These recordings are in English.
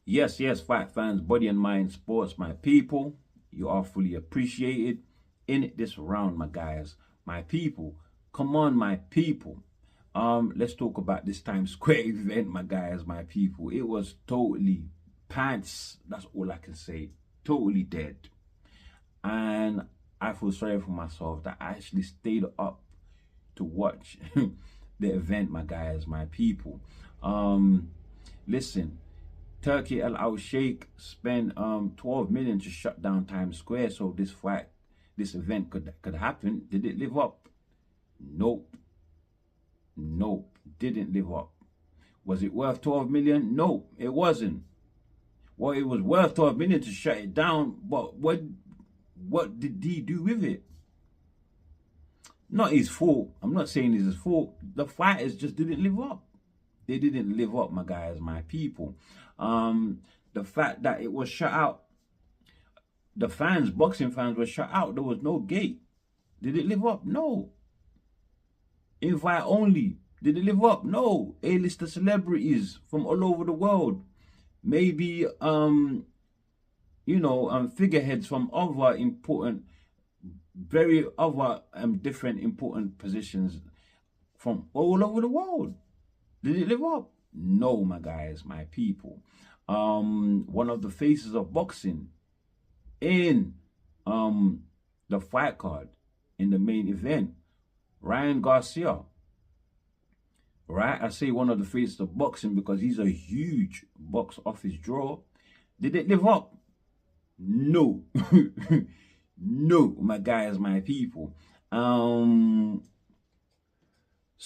Yes, yes, fight fans, body and mind sports, my people. You are fully appreciated in this round, my guys, my people. Come on, my people. Let's talk about this Times Square event, my guys, my people. It was totally pants. That's all I can say. Totally dead. And I feel sorry for myself that I actually stayed up to watch the event, my guys, my people. Listen, Turkey Al Sheikh spent 12 million to shut down Times Square so this event could happen. Did it live up? Nope. Nope. Didn't live up. Was it worth 12 million? Nope, it wasn't. Well, it was worth 12 million to shut it down, but what did he do with it? Not his fault. I'm not saying it's his fault. The fighters just didn't live up. They didn't live up, my guys, my people. The fact that it was shut out, the fans, boxing fans were shut out. There was no gate. Did it live up? No. Invite only. Did it live up? No. A-lister celebrities from all over the world. Maybe, figureheads from other important, very other different important positions from all over the world. Did it live up? No, my guys, my people. One of the faces of boxing in the fight card in the main event, Ryan Garcia. Right? I say one of the faces of boxing because he's a huge box office draw. Did it live up? No. No, my guys, my people. Some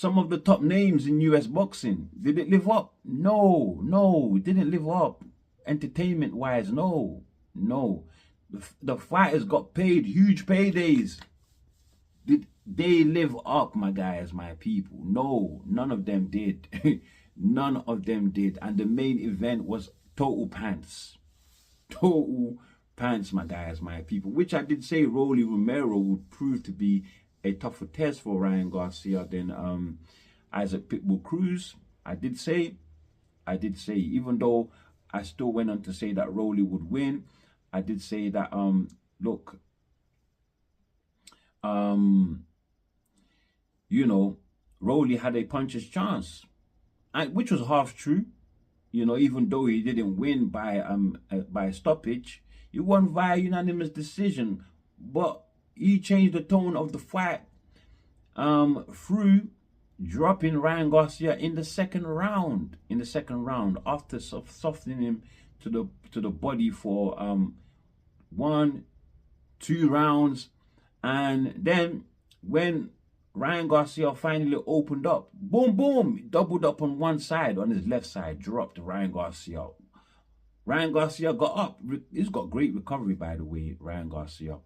of the top names in US boxing, did it live up? No, it didn't live up. Entertainment wise, no. The fighters got paid huge paydays. Did they live up, my guys, my people? No, none of them did. None of them did. And the main event was total pants. Total pants, my guys, my people. Which I did say Rolly Romero would prove to be a tougher test for Ryan Garcia than Isaac Pitbull Cruz. I did say, even though I still went on to say that Rolly would win, I did say that, look, Rolly had a puncher's chance, which was half true. Even though he didn't win by stoppage, he won via unanimous decision. But he changed the tone of the fight through dropping Ryan Garcia in the second round. After softening him to the body for 1-2 rounds, and then when Ryan Garcia finally opened up, boom, doubled up on one side, on his left side, dropped Ryan Garcia. Ryan Garcia got up. He's got great recovery, by the way, Ryan Garcia.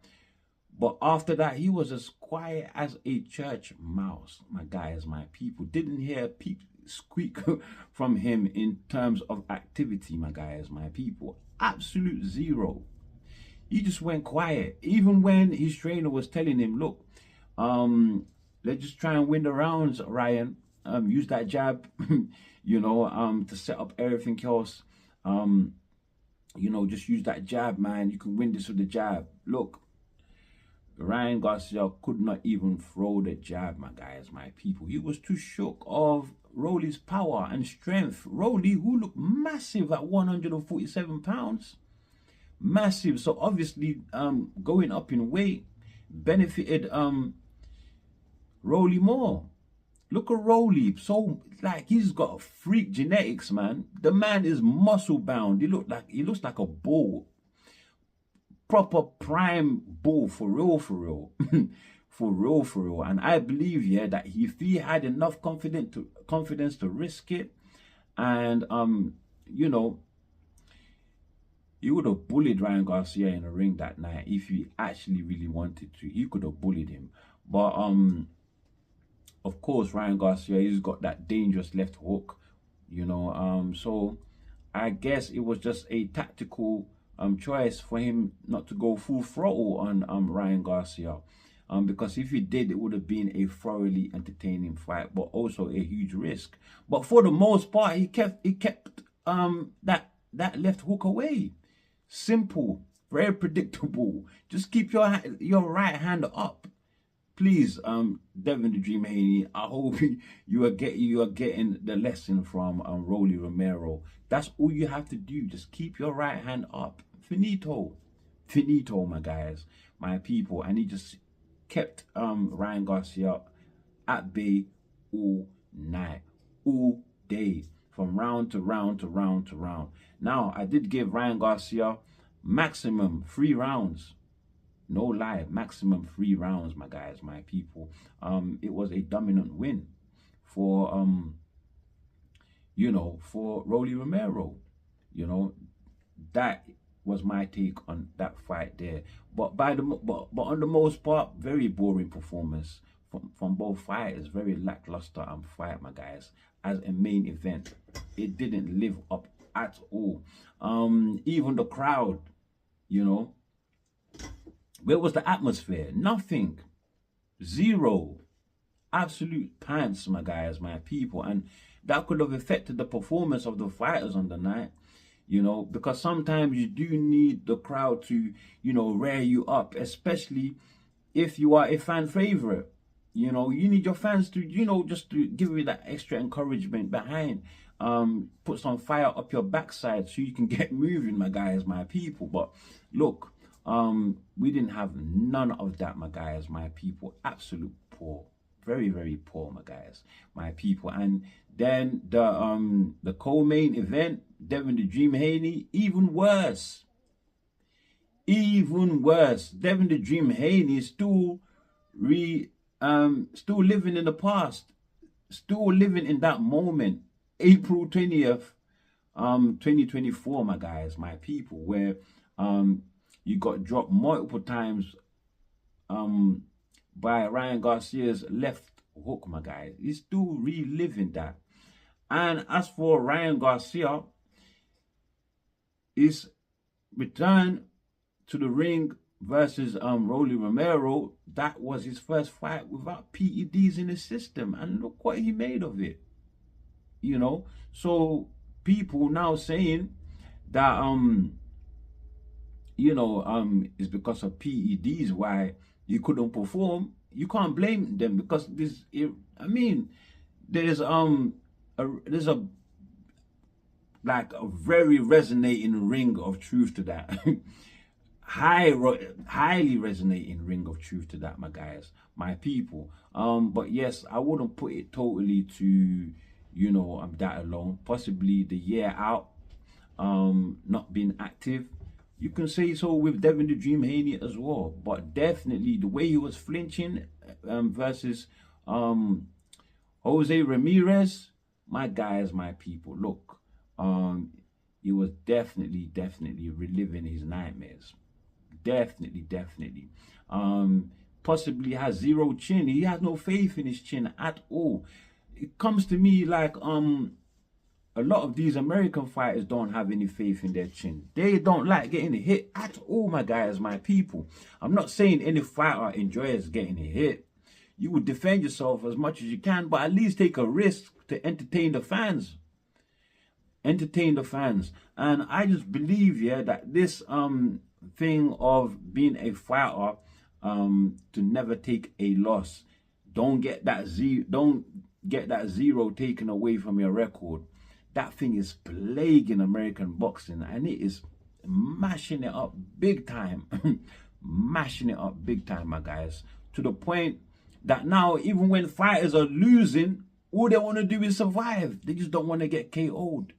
But after that, he was as quiet as a church mouse, my guys, my people. Didn't hear a peep squeak from him in terms of activity, my guys, my people. Absolute zero. He just went quiet. Even when his trainer was telling him, look, let's just try and win the rounds, Ryan. Use that jab, to set up everything else. Just use that jab, man. You can win this with the jab. Look, Ryan Garcia could not even throw the jab, my guys, my people. He was too shook of Rolly's power and strength. Rolly, who looked massive at 147 pounds. Massive. So obviously, going up in weight benefited Rolly more. Look at Rolly. So, he's got freak genetics, man. The man is muscle bound. He looks like a bull. Proper prime bull, for real. For real. And I believe, that if he had enough confidence to risk it, and he would have bullied Ryan Garcia in the ring that night if he actually really wanted to. He could have bullied him. But of course, Ryan Garcia, he's got that dangerous left hook, so I guess it was just a tactical choice for him not to go full throttle on Ryan Garcia, because if he did, it would have been a thoroughly entertaining fight, but also a huge risk. But for the most part, he kept that that left hook away. Simple, very predictable. Just keep your right hand up. Please, Devin the Dream Haney, I hope you are getting the lesson from Rolly Romero. That's all you have to do. Just keep your right hand up. Finito. Finito, my guys, my people. And he just kept Ryan Garcia at bay all night, all day, from round to round to round to round. Now, I did give Ryan Garcia maximum 3 rounds. No lie, maximum 3 rounds, my guys, my people. It was a dominant win for you know, for Rolly Romero. You know, that was my take on that fight there. But on the most part, very boring performance from both fighters. Very lackluster fight, my guys. As a main event, it didn't live up at all. Even the crowd, you know, where was the atmosphere? Nothing. Zero. Absolute pants, my guys, my people. And that could have affected the performance of the fighters on the night, you know, because sometimes you do need the crowd to, you know, rear you up, especially if you are a fan favorite. You know, you need your fans to, you know, just to give you that extra encouragement behind. Put some fire up your backside so you can get moving, my guys, my people. But look, we didn't have none of that, my guys, my people. Absolute poor, very, very poor, my guys, my people. And then the co-main event, Devin the Dream Haney, even worse. Even worse. Devin the Dream Haney is still living in the past, still living in that moment, April 20th, 2024, my guys, my people, where you got dropped multiple times by Ryan Garcia's left hook, my guys. He's still reliving that. And as for Ryan Garcia, his return to the ring versus Rolly Romero, that was his first fight without PEDs in his system. And look what he made of it. You know, so people now saying that you know, it's because of PEDs why you couldn't perform. You can't blame them, because this, I mean, there's a like a very resonating ring of truth to that. Highly resonating ring of truth to that, my guys, my people. But yes, I wouldn't put it totally to, you know, that alone. Possibly the year out, not being active. You can say so with Devin the Dream Haney as well. But definitely the way he was flinching versus Jose Ramirez, my guys, my people. Look, he was definitely reliving his nightmares. Definitely. Possibly has zero chin. He has no faith in his chin at all. It comes to me like a lot of these American fighters don't have any faith in their chin. They don't like getting hit at all, my guys, my people. I'm not saying any fighter enjoys getting hit. You would defend yourself as much as you can, but at least take a risk to entertain the fans. Entertain the fans. And I just believe, yeah, that this thing of being a fighter, to never take a loss, don't get that zero taken away from your record. That thing is plaguing American boxing, and it is mashing it up big time. Mashing it up big time, my guys, to the point that now even when fighters are losing, all they want to do is survive. They just don't want to get KO'd.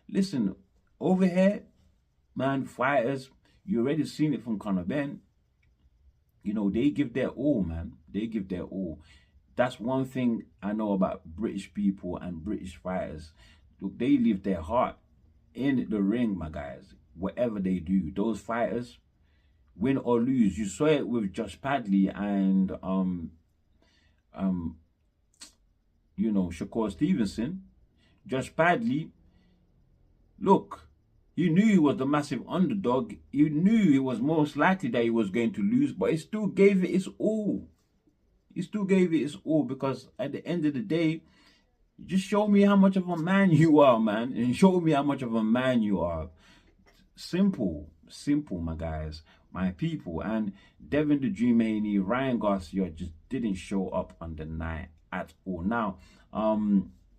Listen, over here, man, fighters, you already seen it from Conor Ben. You know, they give their all, man. They give their all. That's one thing I know about British people and British fighters. Look, they leave their heart in the ring, my guys. Whatever they do, those fighters, win or lose. You saw it with Josh Padley and you know, Shakur Stevenson. Josh Padley, look, he knew he was the massive underdog. He knew it was most likely that he was going to lose, but he still gave it his all. He still gave it his all, because at the end of the day, Just show me how much of a man you are, man, and show me how much of a man you are. Simple, simple, my guys, my people. And Devin the Dream Haney, Ryan Garcia just didn't show up on the night at all. Now,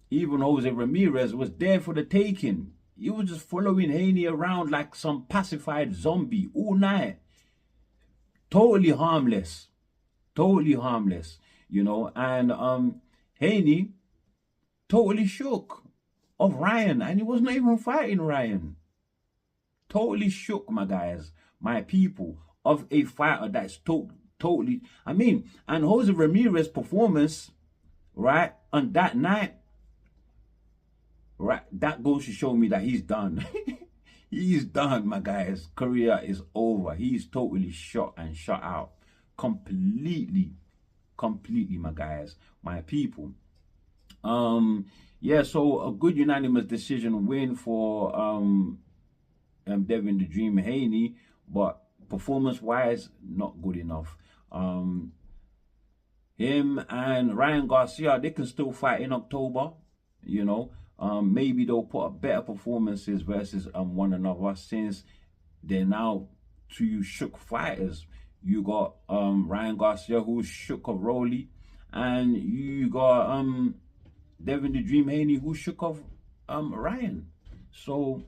even Jose Ramirez was there for the taking. He was just following Haney around like some pacified zombie all night. Totally harmless. Totally harmless, you know. And Haney totally shook of Ryan, and he was not even fighting Ryan. Totally shook, my guys, my people, of a fighter that's totally, I mean, and Jose Ramirez performance, right, on that night, right, that goes to show me that he's done. He's done, my guys. Career is over. He's totally shot and shut out. Completely, my guys, my people. Yeah, so a good unanimous decision win for Devin the Dream Haney, but performance-wise, not good enough. Him and Ryan Garcia, they can still fight in October, you know. Maybe they'll put up better performances versus one another, since they're now two shook fighters. You got Ryan Garcia, who's shook of Rolly, and you got Devin the Dream Haney, who shook of Ryan. So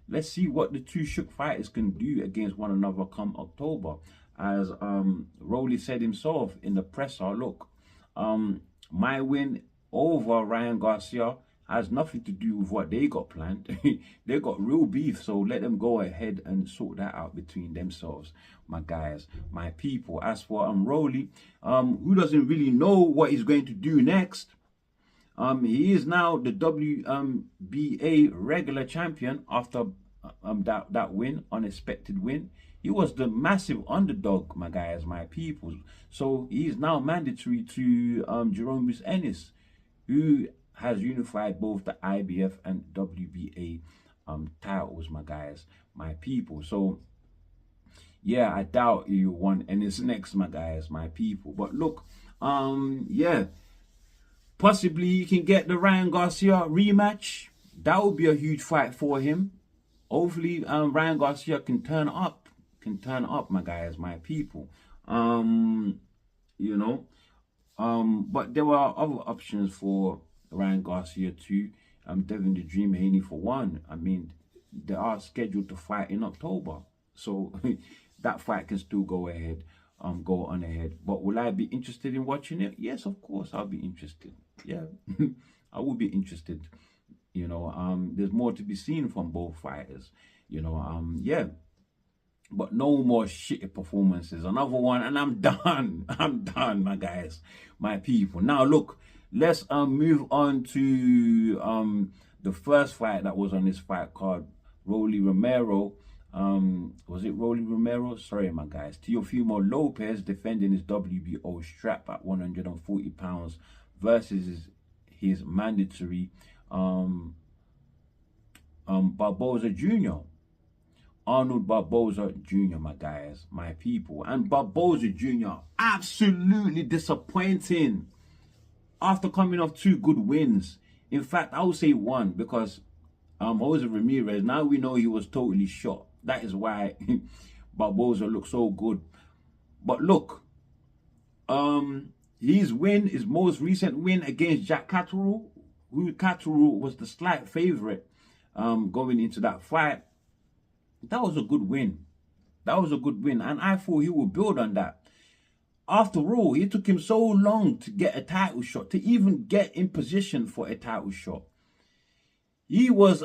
let's see what the two shook fighters can do against one another come October. As Rolly said himself in the presser, look, my win over Ryan Garcia has nothing to do with what they got planned. They got real beef, so let them go ahead and sort that out between themselves, my guys, my people. As for Rolly, who doesn't really know what he's going to do next, he is now the WBA regular champion after that win, unexpected win. He was the massive underdog, my guys, my people. So he is now mandatory to Jerome Ennis, who has unified both the IBF and WBA titles, my guys, my people. So yeah, I doubt he won Ennis next, my guys, my people. But look, yeah, possibly he can get the Ryan Garcia rematch. That would be a huge fight for him. Hopefully Ryan Garcia can turn up, my guys, my people. You know, but there were other options for Ryan Garcia too. Devin the Dream Haney for one. I mean, they are scheduled to fight in October, so that fight can still go ahead, go on ahead. But will I be interested in watching it? Yes, of course, I'll be interested. Yeah, I will be interested. You know, there's more to be seen from both fighters. You know, yeah. But no more shitty performances. Another one, and I'm done. I'm done, my guys, my people. Now, look, let's move on to the first fight that was on this fight card. Rolly Romero. Was it Rolly Romero? Sorry, my guys. Teofimo Lopez defending his WBO strap at 140 pounds versus his mandatory Barboza Jr. Arnold Barboza Jr., my guys, my people. And Barboza Jr. absolutely disappointing after coming off two good wins. In fact, I would say one, because Jose Ramirez, now we know he was totally shot. That is why Barboza looked so good. But look, his win, his most recent win against Jack Catterall, who Catterall was the slight favorite going into that fight. That was a good win. That was a good win. And I thought he would build on that. After all, it took him so long to get a title shot, to even get in position for a title shot. He was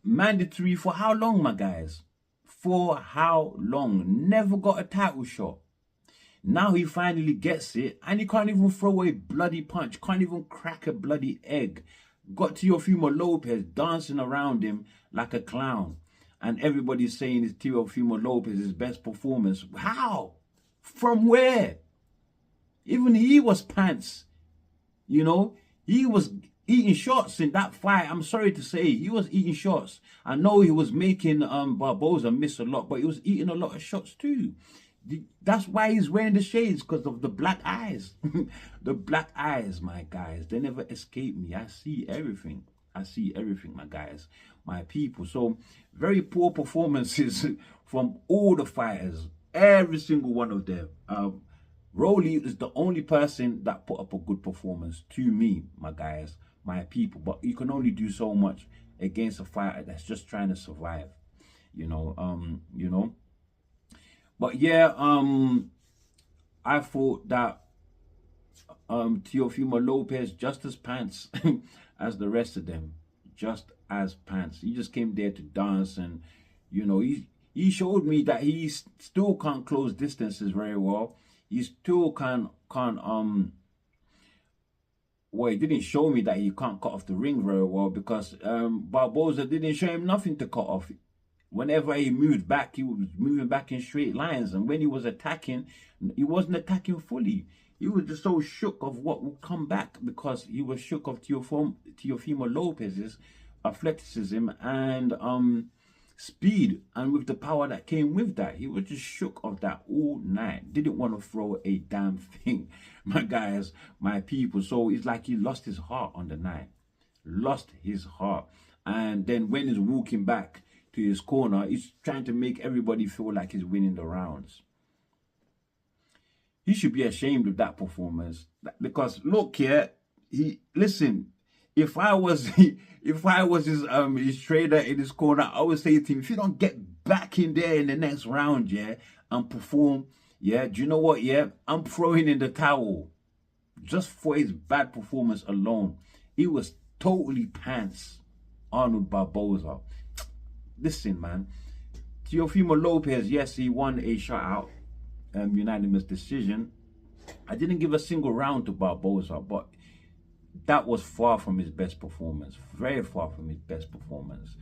mandatory for how long, my guys? For how long? Never got a title shot. Now he finally gets it, and he can't even throw a bloody punch. Can't even crack a bloody egg. Got Teofimo Lopez dancing around him like a clown. And everybody's saying it's Teofimo Lopez's best performance. How? From where? Even he was pants. You know, he was eating shots in that fight. I'm sorry to say, he was eating shots. I know he was making Barboza miss a lot, but he was eating a lot of shots too. That's why he's wearing the shades, because of the black eyes. The black eyes, my guys, they never escape me. I see everything. I see everything, my guys, my people. So very poor performances from all the fighters, every single one of them. Rolly is the only person that put up a good performance to me, my guys, my people. But you can only do so much against a fighter that's just trying to survive. You know. But yeah, I thought that Teofimo Lopez just as pants as the rest of them, just as pants. He just came there to dance, and he showed me that he still can't close distances very well. He still can't well, he didn't show me that he can't cut off the ring very well, because Barboza didn't show him nothing to cut off. Whenever he moved back, he was moving back in straight lines. And when he was attacking, he wasn't attacking fully. He was just so shook of what would come back, because he was shook of Teofimo Lopez's athleticism and speed, and with the power that came with that. He was just shook of that all night. Didn't want to throw a damn thing, my guys, my people. So it's like he lost his heart on the night. Lost his heart. And then when he's walking back to his corner, he's trying to make everybody feel like he's winning the rounds. He should be ashamed of that performance, because look here, listen. If I was his trainer in his corner, I would say to him, if you don't get back in there in the next round, yeah, and perform, yeah, do you know what? Yeah, I'm throwing in the towel. Just for his bad performance alone, he was totally pants. Arnold Barboza. Listen, man, Teofimo Lopez, yes, he won a shutout, unanimous decision. I didn't give a single round to Barboza, but that was far from his best performance. Very far from his best performance.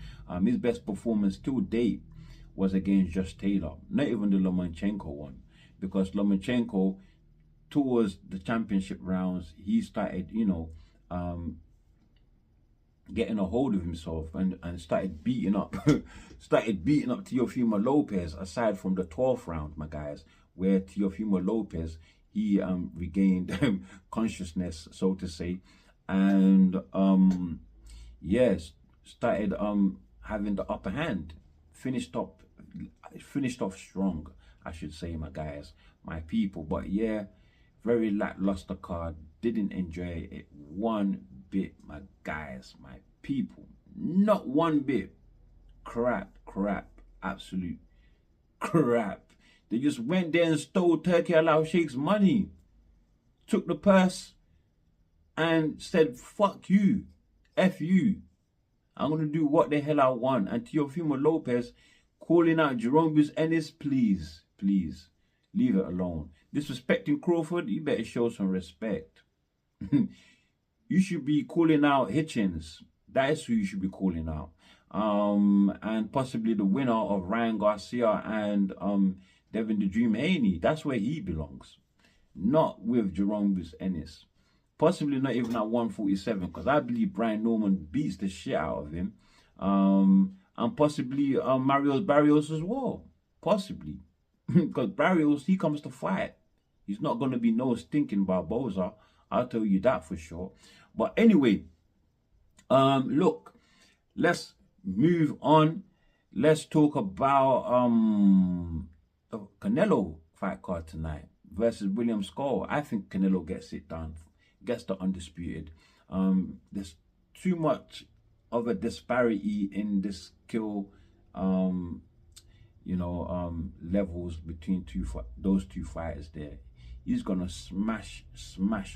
His best performance to date was against Josh Taylor, not even the Lomachenko one, because Lomachenko, towards the championship rounds, he started, getting a hold of himself and started beating up Teofimo Lopez, aside from the 12th round, my guys, where Teofimo Lopez, he regained consciousness, so to say, and yes, started having the upper hand. Finished off strong, I should say, my guys, my people. But yeah, very lackluster card. Didn't enjoy it one bit, my guys, my people. Not one bit. Crap, absolute crap. They just went there and stole Turkey Al Sheikh's money, took the purse, and said, fuck you, F you. I'm going to do what the hell I want. And Teofimo Lopez calling out Jerome Ennis, please, leave it alone. Disrespecting Crawford, you better show some respect. You should be calling out Hitchens. That is who you should be calling out. And possibly the winner of Ryan Garcia and Devin the Dream Haney. That's where he belongs. Not with Jerome Ennis. Possibly not even at 147, because I believe Brian Norman beats the shit out of him. And possibly Mario Barrios as well. Possibly. Because Barrios, he comes to fight. He's not going to be no stinking Barboza. I'll tell you that for sure. But anyway, look, let's move on. Let's talk about the Canelo fight card tonight versus William Skull. I think Canelo gets it done, gets the undisputed. There's too much of a disparity in the skill, levels between those two fighters there. He's gonna smash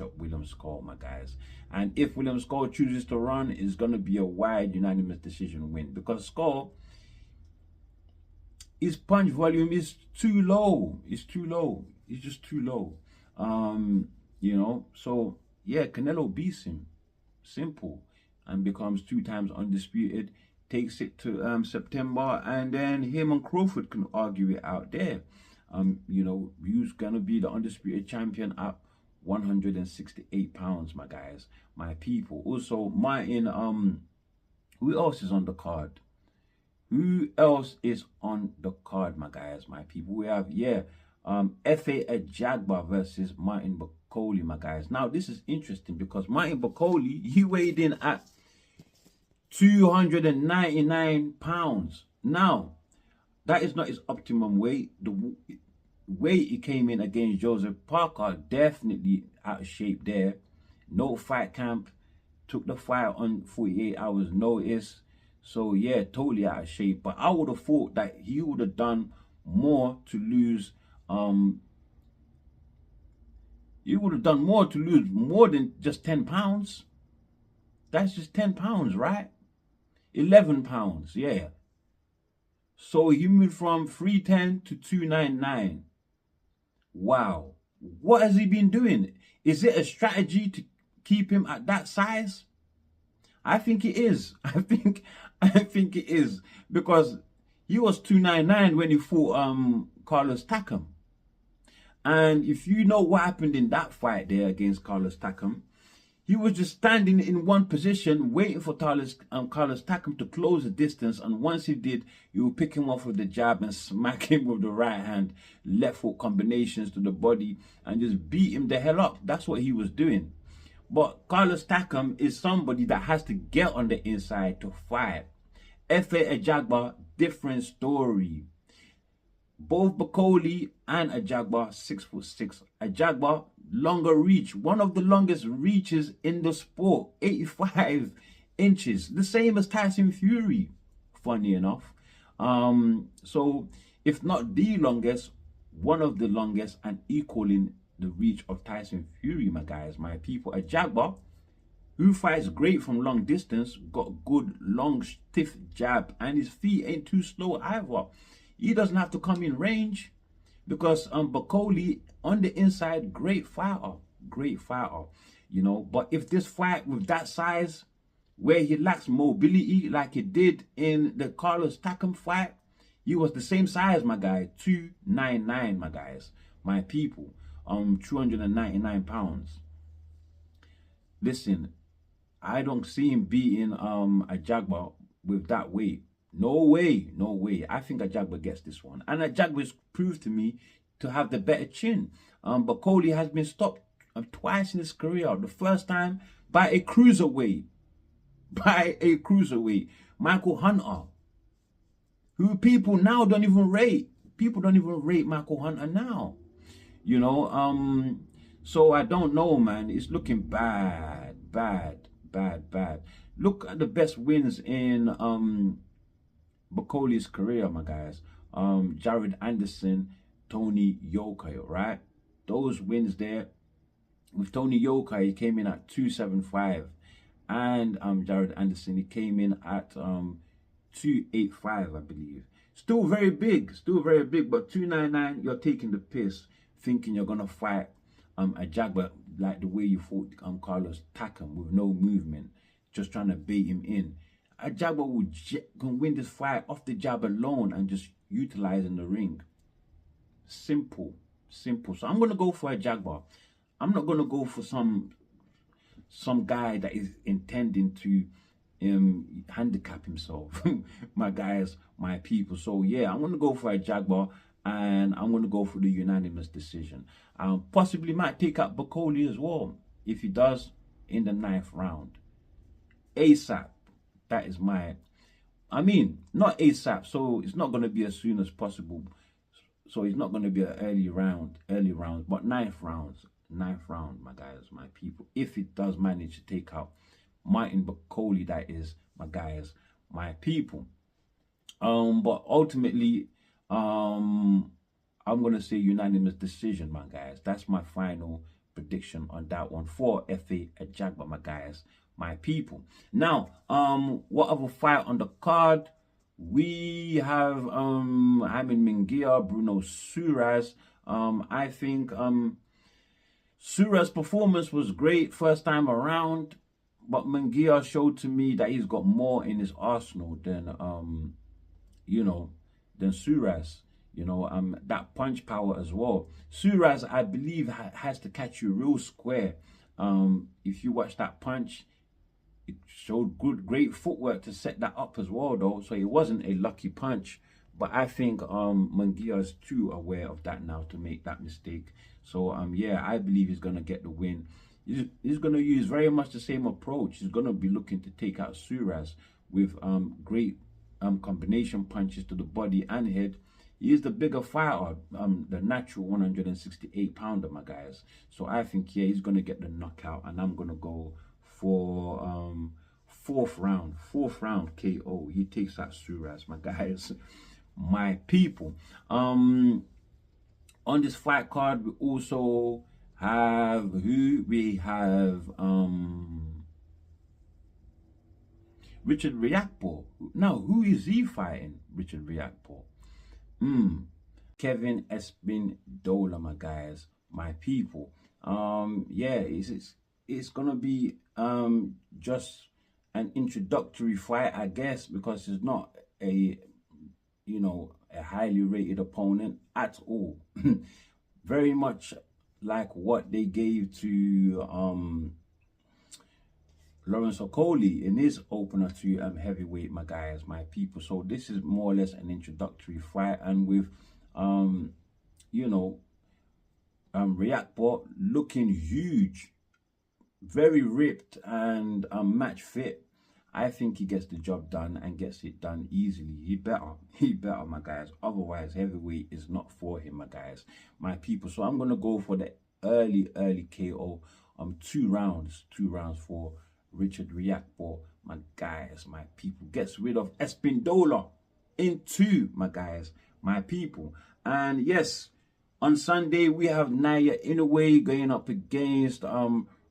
up William Skull, my guys. And if William Skull chooses to run, it's gonna be a wide unanimous decision win, because Skull, his punch volume is too low. It's too low. It's just too low. So yeah, Canelo beats him. Simple. And becomes 2 times undisputed. Takes it to September, and then him and Crawford can argue it out there. Who's gonna be the undisputed champion at 168 pounds, my guys, my people. Also, Martin, who else is on the card? Who else is on the card, my guys, my people? We have, F.A. Ajagba versus Martin Bakole, my guys. Now, this is interesting because Martin Bakole, he weighed in at 299 pounds. Now, that is not his optimum weight. The weight he came in against Joseph Parker, definitely out of shape there. No fight camp. Took the fight on 48 hours notice. So, yeah, totally out of shape. But I would have thought that he would have done more to lose. You would have done more to lose more than just 10 pounds. That's just 10 pounds, right? 11 pounds, yeah. So he moved from 310 to 299. Wow. What has he been doing? Is it a strategy to keep him at that size? I think it is. I think it is. Because he was 299 when he fought Carlos Takam. And if you know what happened in that fight there against Carlos Takam, he was just standing in one position, waiting for Carlos Takam to close the distance. And once he did, you would pick him off with the jab and smack him with the right hand, left foot combinations to the body, and just beat him the hell up. That's what he was doing. But Carlos Takam is somebody that has to get on the inside to fight. F.A. Ajagba, different story. Both Bakole and Ajagba 6'6". Ajagba, longer reach, one of the longest reaches in the sport, 85 inches, the same as Tyson Fury, funny enough. So if not the longest, one of the longest, and equaling the reach of Tyson Fury, my guys, my people. Ajagba, who fights great from long distance, got good long stiff jab, and his feet ain't too slow either. He doesn't have to come in range, because Bakole on the inside, great fighter, you know. But if this fight with that size, where he lacks mobility like he did in the Carlos Takam fight, he was the same size, my guy, 299, my guys, my people, 299 pounds. Listen, I don't see him beating Ajagba with that weight. No way, no way. I think Ajagba gets this one. And Ajagba's proved to me to have the better chin. Bakole has been stopped twice in his career. The first time by a cruiserweight. Michael Hunter. Who people now don't even rate. People don't even rate Michael Hunter now. You know, so I don't know, man. It's looking bad. Look at the best wins in Bakole's career, my guys. Jared Anderson, Tony Yoka, right? Those wins there. With Tony Yoka, he came in at 275. And Jared Anderson, he came in at 285, I believe. Still very big, but 299, you're taking the piss, thinking you're gonna fight Ajagba like the way you fought Carlos Takam, with no movement, just trying to bait him in. Ajagba can win this fight off the jab alone and just utilizing the ring. Simple. So I'm gonna go for Ajagba. I'm not gonna go for some guy that is intending to handicap himself. My guys, my people. So yeah, I'm gonna go for Ajagba, and I'm gonna go for the unanimous decision. Possibly might take out Bakole as well. If he does, in the 9th round. ASAP. That is my, I mean, not ASAP, so it's not going to be as soon as possible. So it's not going to be an early round, but 9th round, my guys, my people. If it does manage to take out Martin Bakole, that is, my guys, my people. But ultimately, I'm going to say unanimous decision, my guys. That's my final prediction on that one for F.A. Ajagba, my guys, my people. Now, what other fight on the card? We have Jaime Munguia, Bruno Suras. I think Suras' performance was great first time around, but Munguia showed to me that he's got more in his arsenal than than Suras. That punch power as well. Suras, I believe, has to catch you real square. If you watch that punch, it showed great footwork to set that up as well, though. So it wasn't a lucky punch. But I think Munguia is too aware of that now to make that mistake. So yeah, I believe he's gonna get the win. He's gonna use very much the same approach. He's gonna be looking to take out Suras with great combination punches to the body and head. He is the bigger fighter, the natural 168 pounder, my guys. So I think, yeah, he's gonna get the knockout, and I'm gonna go for fourth round KO. He takes out Suras, my guys, my people. On this fight card, we also have Richard Riakpo. Now, who is he fighting? Richard Riakpo. Kevin Espindola, my guys, my people. Yeah, it's gonna be just an introductory fight, I guess, because it's not a a highly rated opponent at all. Very much like what they gave to Lawrence Okoli in his opener to heavyweight, my guys, my people. So this is more or less an introductory fight, and with Riakpo looking huge, very ripped, and match fit. I think he gets the job done and gets it done easily. He better, my guys. Otherwise, heavyweight is not for him, my guys, my people. So I'm gonna go for the early KO. 2 rounds for Richard Riakpo, my guys, my people. Gets rid of Espindola in 2, my guys, my people. And yes, on Sunday we have Naoya Inoue going up against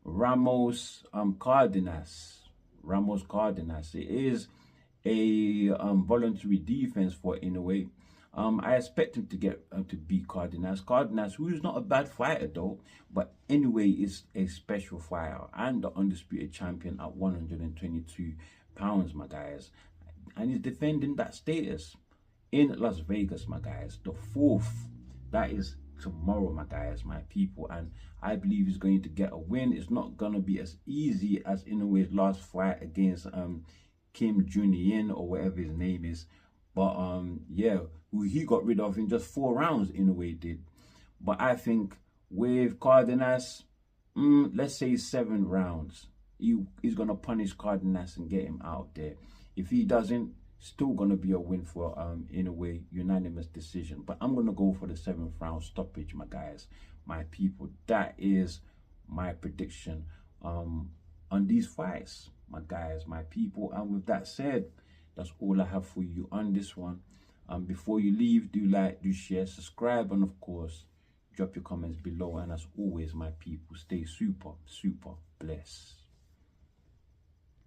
Ramos Cardinas. It is a voluntary defense for Inoue. I expect him to get to beat Cardinas, who is not a bad fighter though, but Inoue is a special fighter and the undisputed champion at 122 pounds, my guys, and he's defending that status in Las Vegas, my guys, the 4th. That is tomorrow, my guys, my people, and I believe he's going to get a win. It's not gonna be as easy as Inoue's last fight against Kim Junior or whatever his name is, but yeah, who he got rid of in just 4 rounds. Inoue did. But I think with Cardenas, let's say 7 rounds, he's gonna punish Cardenas and get him out there. If he doesn't, still gonna be a win for Inoue, unanimous decision. But I'm gonna go for the 7th round stoppage, my guys, my people. That is my prediction on these fights, my guys, my people. And with that said, that's all I have for you on this one. Before you leave, do like, do share, subscribe, and of course, drop your comments below. And as always, my people, stay super blessed.